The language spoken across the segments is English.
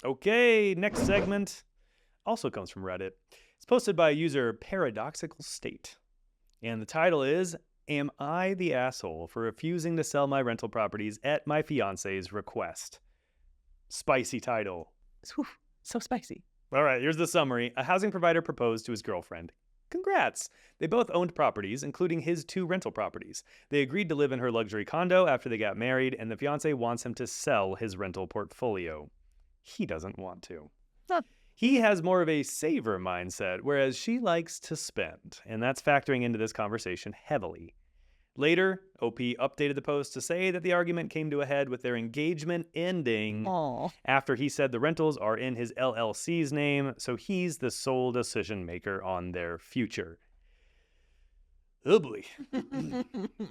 Okay, next segment also comes from Reddit. It's posted by user Paradoxical State. And the title is, Am I the asshole for refusing to sell my rental properties at my fiance's request? Spicy title. Whew, so spicy. All right, here's the summary. A housing provider proposed to his girlfriend. Congrats! They both owned properties, including his 2 rental properties. They agreed to live in her luxury condo after they got married, and the fiancé wants him to sell his rental portfolio. He doesn't want to. Huh. He has more of a saver mindset, whereas she likes to spend, and that's factoring into this conversation heavily. Later, OP updated the post to say that the argument came to a head with their engagement ending Aw. after he said the rentals are in his LLC's name, so he's the sole decision maker on their future. Oh boy. All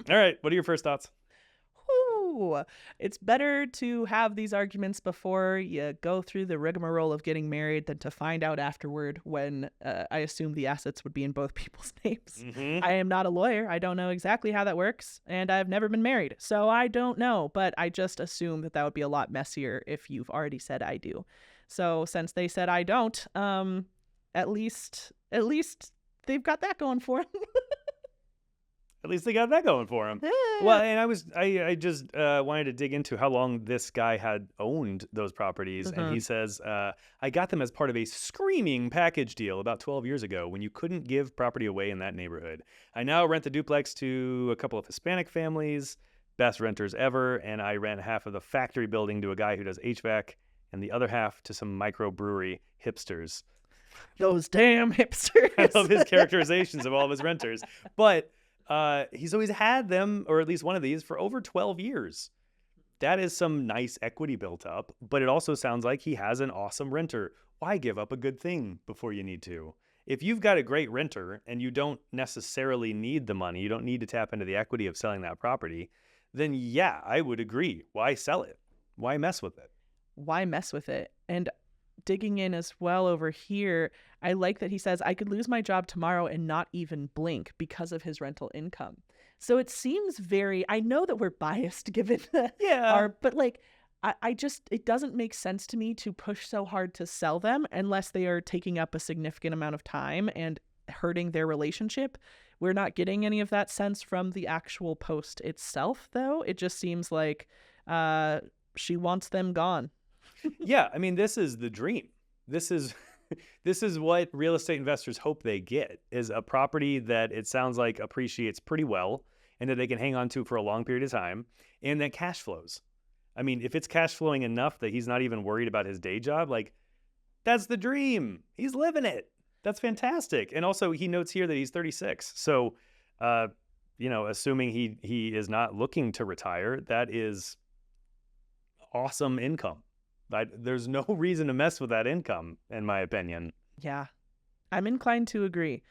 right, what are your first thoughts? Whew. It's better to have these arguments before you go through the rigmarole of getting married than to find out afterward when I assume the assets would be in both people's names. I am not a lawyer. I don't know exactly how that works, and I've never been married, so I don't know, but I just assume that would be a lot messier if you've already said I do. So since they said I don't, at least they've got that going for them. At least they got that going for him. Well, and I just wanted to dig into how long this guy had owned those properties. And he says, I got them as part of a screaming package deal about 12 years ago when you couldn't give property away in that neighborhood. I now rent the duplex to a couple of Hispanic families, best renters ever, and I rent half of the factory building to a guy who does HVAC and the other half to some microbrewery hipsters. Those damn hipsters. I love his characterizations of all of his renters. But he's always had them, or at least one of these, for over 12 years. That is some nice equity built up, but it also sounds like he has an awesome renter. Why give up a good thing before you need to? If you've got a great renter and you don't necessarily need the money, you don't need to tap into the equity of selling that property, then yeah, I would agree. Why sell it? Why mess with it? Why mess with it? And digging in as well over here, I like that he says, I could lose my job tomorrow and not even blink because of his rental income. So it seems very, I know that we're biased given but like, I just, it doesn't make sense to me to push so hard to sell them unless they are taking up a significant amount of time and hurting their relationship. We're not getting any of that sense from the actual post itself, though. It just seems like she wants them gone. Yeah, I mean, this is the dream. This is what real estate investors hope they get, is a property that it sounds like appreciates pretty well and that they can hang on to for a long period of time and that cash flows. I mean, if it's cash flowing enough that he's not even worried about his day job, like, that's the dream. He's living it. That's fantastic. And also he notes here that he's 36. So, assuming he is not looking to retire, that is awesome income. There's no reason to mess with that income, in my opinion. Yeah, I'm inclined to agree.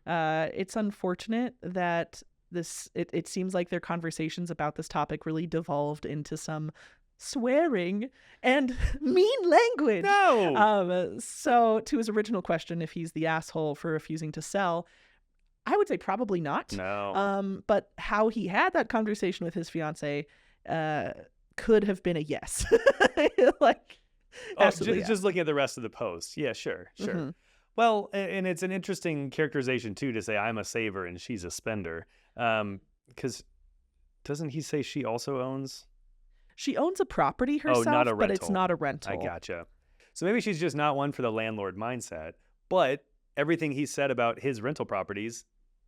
It's unfortunate that it seems like their conversations about this topic really devolved into some swearing and mean language. No! So to his original question, if he's the asshole for refusing to sell, I would say probably not. No. But how he had that conversation with his fiance could have been a yes. Just looking at the rest of the post. Yeah, sure. Mm-hmm. Well, and it's an interesting characterization too to say I'm a saver and she's a spender. Because doesn't he say she also owns? She owns a property herself, not a rental. But it's not a rental. I gotcha. So maybe she's just not one for the landlord mindset. But everything he said about his rental properties,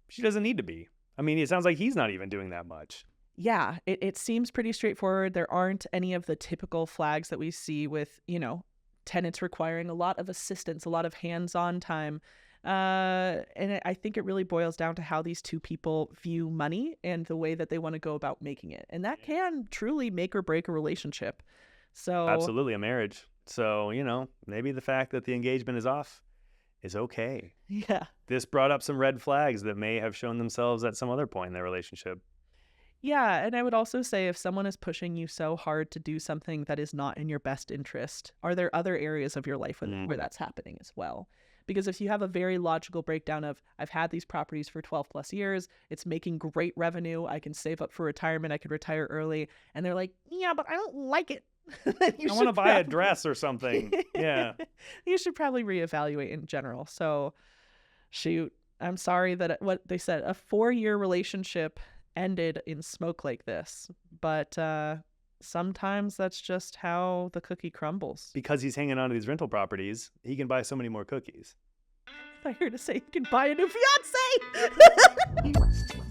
she doesn't need to be. I mean, it sounds like he's not even doing that much. Yeah, it seems pretty straightforward. There aren't any of the typical flags that we see with, tenants requiring a lot of assistance, a lot of hands-on time. And I think it really boils down to how these two people view money and the way that they want to go about making it. And that can truly make or break a relationship. So absolutely, a marriage. So, maybe the fact that the engagement is off is okay. Yeah. This brought up some red flags that may have shown themselves at some other point in their relationship. Yeah, and I would also say if someone is pushing you so hard to do something that is not in your best interest, are there other areas of your life where that's happening as well? Because if you have a very logical breakdown of, I've had these properties for 12 plus years, it's making great revenue, I can save up for retirement, I could retire early, and they're like, yeah, but I don't like it. then you I want to should buy a probably- dress or something. Yeah. You should probably reevaluate in general. So, shoot, I'm sorry that what they said, a 4-year relationship ended in smoke like this. But sometimes that's just how the cookie crumbles. Because he's hanging on to these rental properties, he can buy so many more cookies. I heard to say you can buy a new fiance.